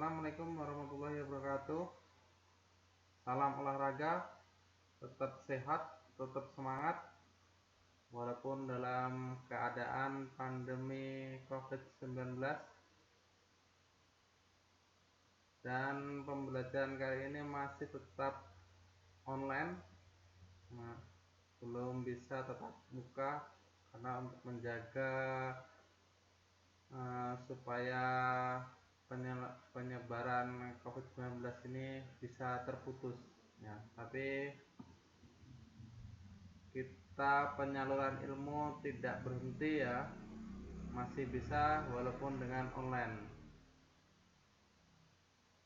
Assalamualaikum warahmatullahi wabarakatuh. Salam olahraga, tetap sehat, tetap semangat, walaupun dalam keadaan pandemi COVID-19. Dan pembelajaran kali ini masih tetap online, belum bisa tetap muka karena untuk menjaga supaya penyebaran COVID-19 ini bisa terputus ya. Tapi kita penyaluran ilmu tidak berhenti ya, masih bisa walaupun dengan online.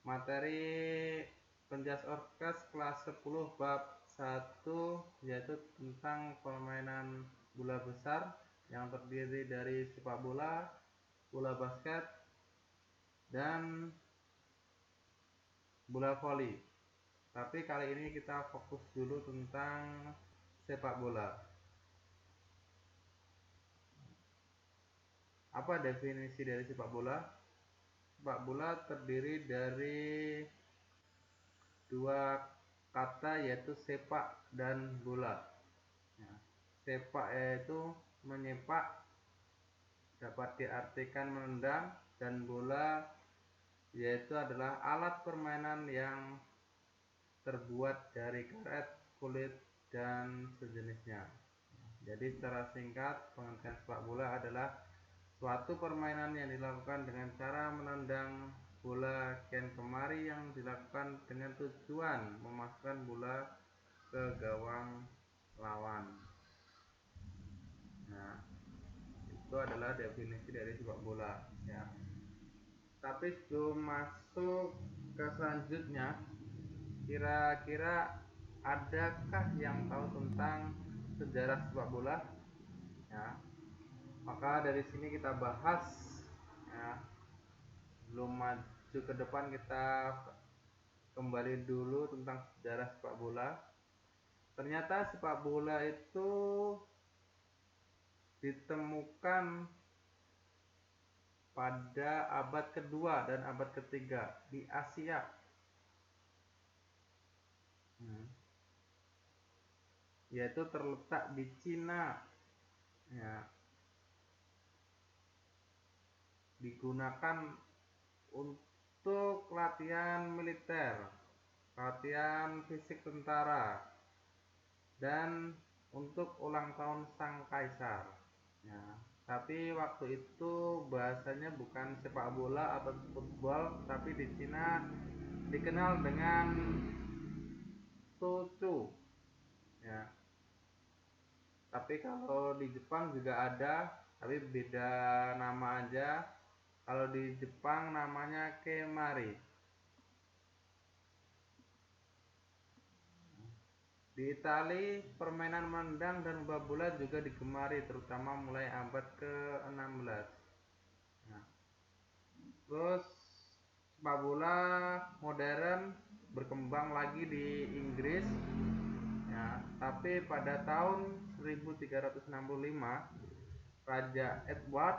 Materi Penjas Orkes kelas 10 bab 1 yaitu tentang permainan bola besar yang terdiri dari sepak bola, bola basket, dan bola voli. Tapi kali ini kita fokus dulu tentang sepak bola. Apa definisi dari sepak bola? Sepak bola terdiri dari dua kata yaitu sepak dan bola. Sepak yaitu menyepak, dapat diartikan menendang, dan bola yaitu adalah alat permainan yang terbuat dari karet, kulit, dan sejenisnya. Jadi secara singkat, pengertian sepak bola adalah suatu permainan yang dilakukan dengan cara menendang bola kian kemari yang dilakukan dengan tujuan memasukkan bola ke gawang lawan. Nah, itu adalah definisi dari sepak bola ya. Tapi sebelum masuk ke selanjutnya, kira-kira adakah yang tahu tentang sejarah sepak bola? Ya, maka dari sini kita bahas ya. Belum maju ke depan, kita kembali dulu tentang sejarah sepak bola. Ternyata sepak bola itu ditemukan pada abad kedua dan abad ketiga di Asia. Yaitu terletak di Cina ya. Digunakan untuk latihan militer, latihan fisik tentara, dan untuk ulang tahun sang kaisar ya. Tapi waktu itu bahasanya bukan sepak bola atau football, tapi di Cina dikenal dengan Tutu ya. Tapi kalau di Jepang juga ada, tapi beda nama aja. Kalau di Jepang namanya Kemari. Di Itali, permainan menendang dan bola bola juga digemari, terutama mulai abad ke-16. Nah, terus sepak bola modern berkembang lagi di Inggris. Ya, tapi pada tahun 1365, Raja Edward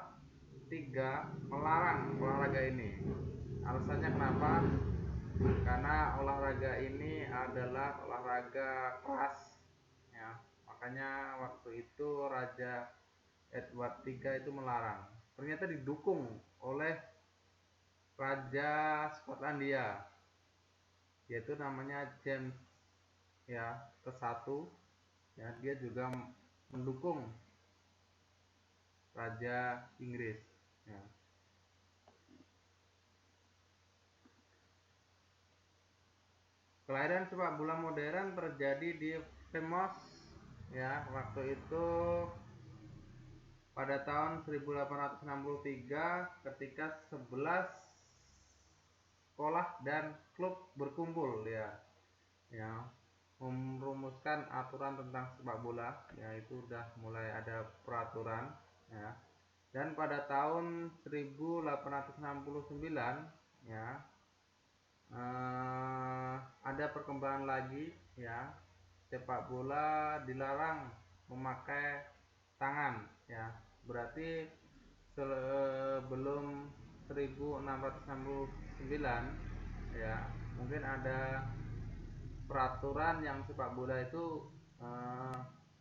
III melarang olahraga ini. Alasannya kenapa? Karena olahraga ini adalah olahraga keras ya. Makanya waktu itu Raja Edward III itu melarang. Ternyata didukung oleh Raja Skotlandia, yaitu namanya James ya ke-1 ya. Dia juga mendukung Raja Inggris ya. Kelahiran sepak bola modern terjadi di Plymouth ya. Waktu itu pada tahun 1863 ketika 11 sekolah dan klub berkumpul ya, merumuskan aturan tentang sepak bola, yaitu udah mulai ada peraturan ya. Dan pada tahun 1869 ya, ada perkembangan lagi ya. Sepak bola dilarang memakai tangan ya. Berarti sebelum 1669 ya, mungkin ada peraturan yang sepak bola itu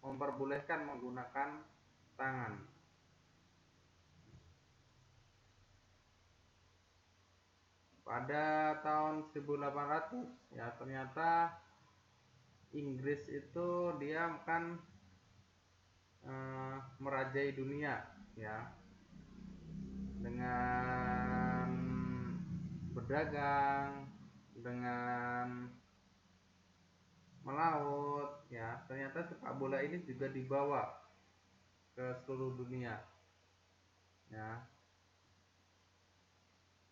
memperbolehkan menggunakan tangan. Pada tahun 1800 ya, ternyata Inggris itu dia kan merajai dunia ya, dengan berdagang, dengan melaut ya. Ternyata sepak bola ini juga dibawa ke seluruh dunia ya.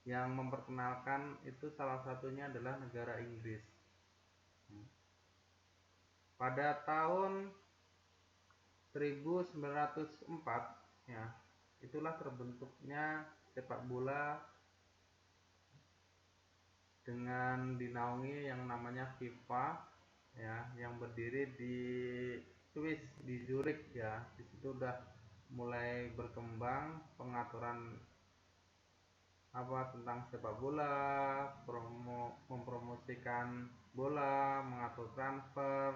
Yang memperkenalkan itu salah satunya adalah negara Inggris. Pada tahun 1904 ya, itulah terbentuknya sepak bola dengan dinaungi yang namanya FIFA ya, yang berdiri di Swiss, di Zurich ya. Di situ udah mulai berkembang pengaturan tentang sepak bola, mempromosikan bola, mengatur transfer,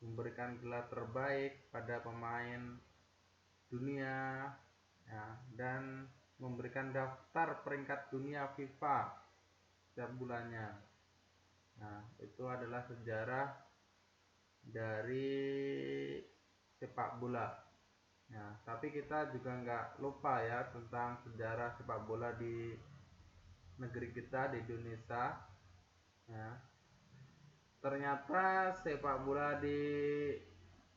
memberikan gelar terbaik pada pemain dunia ya, dan memberikan daftar peringkat dunia FIFA setiap bulannya. Nah, itu adalah sejarah dari sepak bola. Nah, tapi kita juga nggak lupa ya tentang sejarah sepak bola di negeri kita, di Indonesia. Ya. Ternyata sepak bola di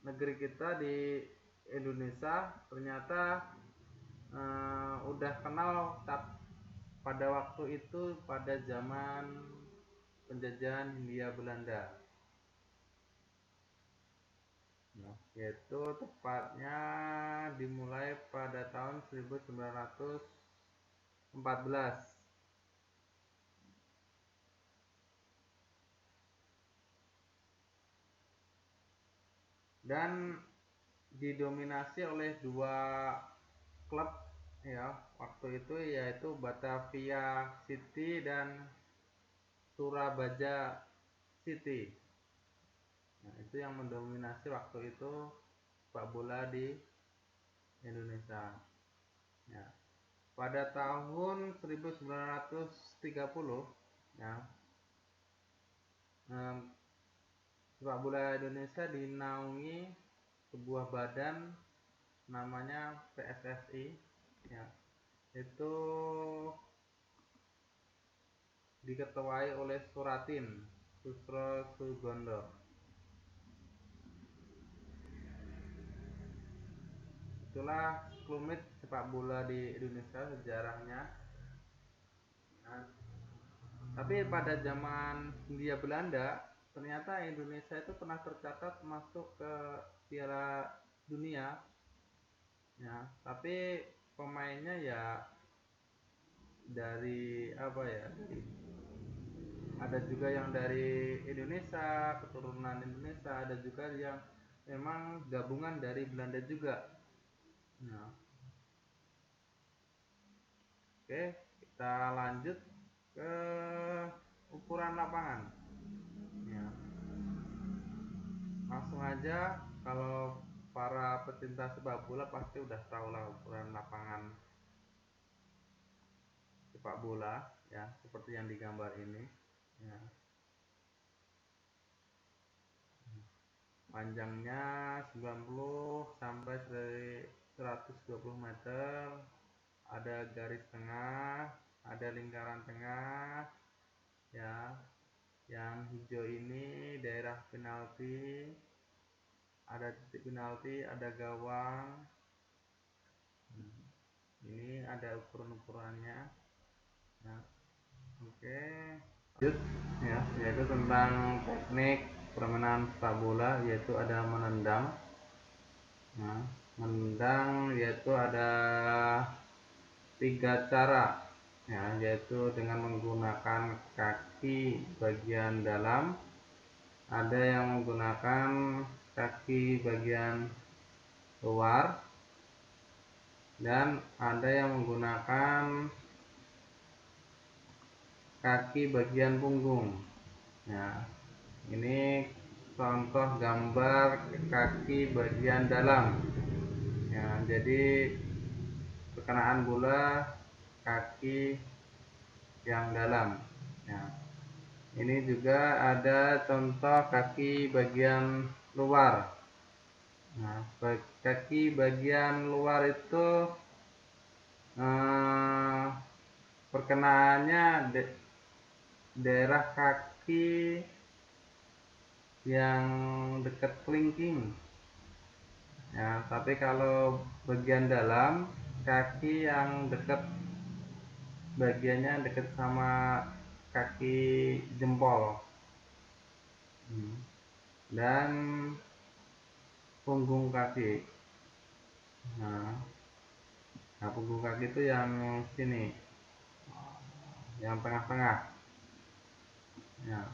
negeri kita, di Indonesia, ternyata udah kenal pada waktu itu, pada zaman penjajahan Hindia Belanda. Nah, yaitu tepatnya dimulai pada tahun 1914. Dan didominasi oleh dua klub ya waktu itu, yaitu Batavia City dan Surabaya City. Nah, itu yang mendominasi waktu itu sepak bola di Indonesia. Ya. Pada tahun 1930 ya, sepak bola Indonesia dinaungi sebuah badan namanya PSSI ya. Itu diketuai oleh Suratin Susro Sugondo. Itulah sekelumit sepak bola di Indonesia, sejarahnya. Nah, tapi pada zaman Hindia Belanda, ternyata Indonesia itu pernah tercatat masuk ke Piala Dunia ya, tapi pemainnya ya dari ada juga yang dari Indonesia, keturunan Indonesia, ada juga yang memang gabungan dari Belanda juga. Nah, oke, kita lanjut ke ukuran lapangan ya. Langsung aja, kalau para pecinta sepak bola pasti udah tahu lah ukuran lapangan sepak bola ya, seperti yang digambar ini ya. Panjangnya 90 sampai 120 meter, ada garis tengah, ada lingkaran tengah ya. Yang hijau ini daerah penalti, ada titik penalti, ada gawang. Ini ada ukuran-ukurannya ya. Oke, lanjut ya, yaitu tentang teknik permainan sepak bola, yaitu ada menendang. Nah, menendang yaitu ada 3 cara ya, yaitu dengan menggunakan kaki bagian dalam, ada yang menggunakan kaki bagian luar, dan ada yang menggunakan kaki bagian punggung. Ya, ini contoh gambar kaki bagian dalam. Ya, jadi perkenaan bola kaki yang dalam. Ya, ini juga ada contoh kaki bagian luar. Nah, kaki bagian luar itu perkenaannya daerah kaki yang dekat kelingking. Ya, tapi kalau bagian dalam kaki yang dekat, bagiannya dekat sama kaki jempol. Dan punggung kaki. Nah, punggung kaki itu yang sini, yang tengah-tengah. Ya,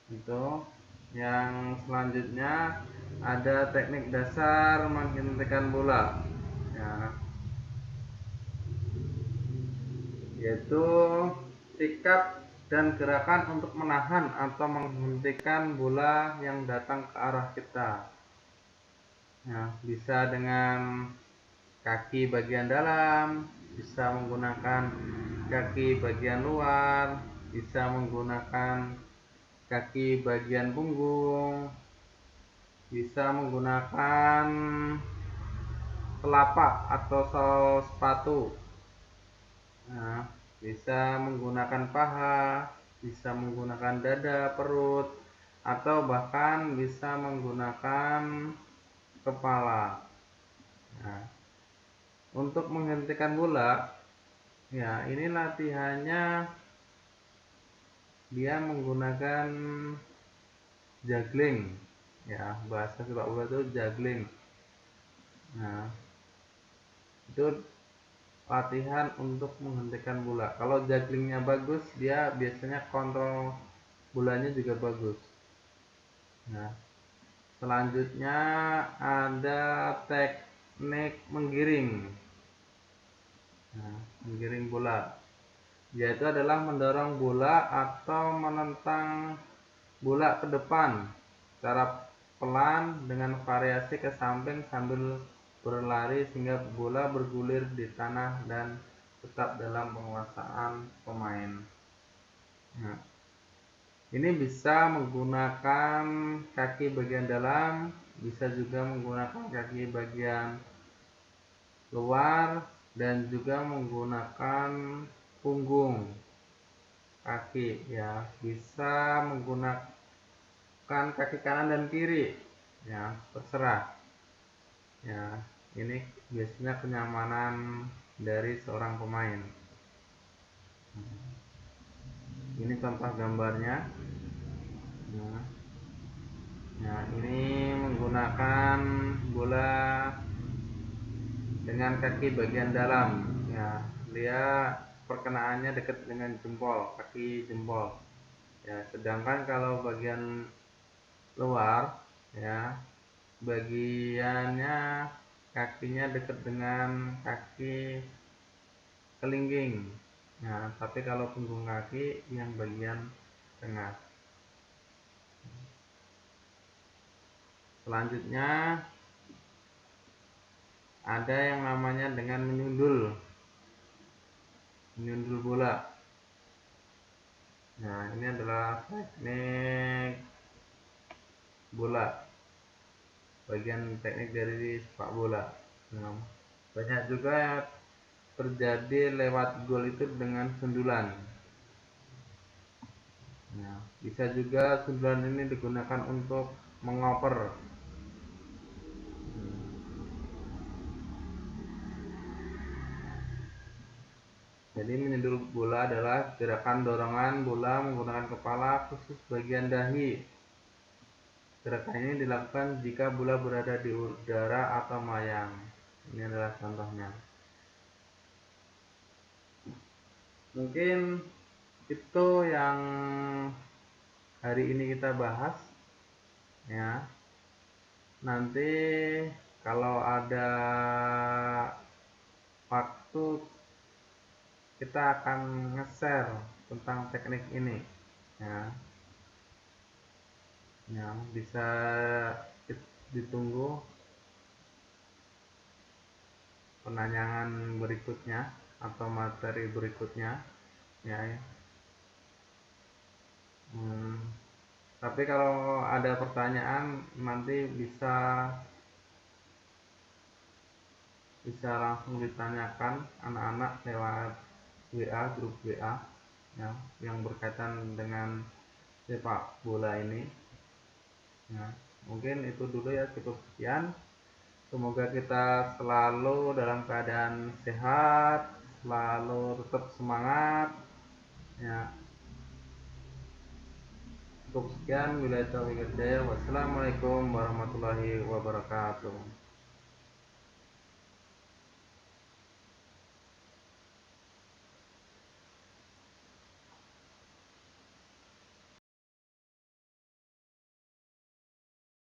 itu yang selanjutnya ada teknik dasar menghentikan bola. Ya, yaitu sikap dan gerakan untuk menahan atau menghentikan bola yang datang ke arah kita. Ya, bisa dengan kaki bagian dalam, bisa menggunakan kaki bagian luar, bisa menggunakan kaki bagian punggung, bisa menggunakan telapak atau sol sepatu. Nah, bisa menggunakan paha, bisa menggunakan dada, perut, atau bahkan bisa menggunakan kepala. Nah, untuk menghentikan bola, ya ini latihannya dia menggunakan juggling. Ya, bahasa sepak bola itu juggling. Nah, itu latihan untuk menghentikan bola. Kalau jugglingnya bagus, dia biasanya kontrol bolanya juga bagus. Nah, selanjutnya ada teknik menggiring. Nah, menggiring bola, yaitu adalah mendorong bola atau menentang bola ke depan secara pelan dengan variasi ke samping sambil berlari sehingga bola bergulir di tanah dan tetap dalam penguasaan pemain. Nah, ini bisa menggunakan kaki bagian dalam, bisa juga menggunakan kaki bagian luar, dan juga menggunakan punggung kaki. Ya, bisa menggunakan kaki kanan dan kiri. Ya, terserah. Ya, ini biasanya kenyamanan dari seorang pemain. Ini contoh gambarnya. Nah, ini menggunakan bola dengan kaki bagian dalam. Ya, dia perkenaannya dekat dengan jempol, kaki jempol. Ya, sedangkan kalau bagian luar, ya bagiannya kakinya dekat dengan kaki kelingking. Nah, tapi kalau punggung kaki yang bagian tengah. Selanjutnya ada yang namanya dengan menyundul bola. Nah, ini adalah teknik bola, bagian teknik dari sepak bola. Nah, banyak juga terjadi lewat gol itu dengan sundulan. Nah, bisa juga sundulan ini digunakan untuk mengoper. Jadi menyundul bola adalah gerakan dorongan bola menggunakan kepala, khusus bagian dahi. Gerakan ini dilakukan jika bola berada di udara atau melayang. Ini adalah contohnya. Mungkin itu yang hari ini kita bahas. Ya, nanti kalau ada waktu kita akan nge-share tentang teknik ini ya. Ya, bisa ditunggu penanyaan berikutnya atau materi berikutnya ya. Tapi kalau ada pertanyaan nanti bisa langsung ditanyakan anak-anak lewat WA, grup WA ya, yang berkaitan dengan sepak bola ini ya. Mungkin itu dulu ya, cukup sekian. Semoga kita selalu dalam keadaan sehat, selalu tetap semangat ya. Cukup sekian, wassalamualaikum warahmatullahi wabarakatuh.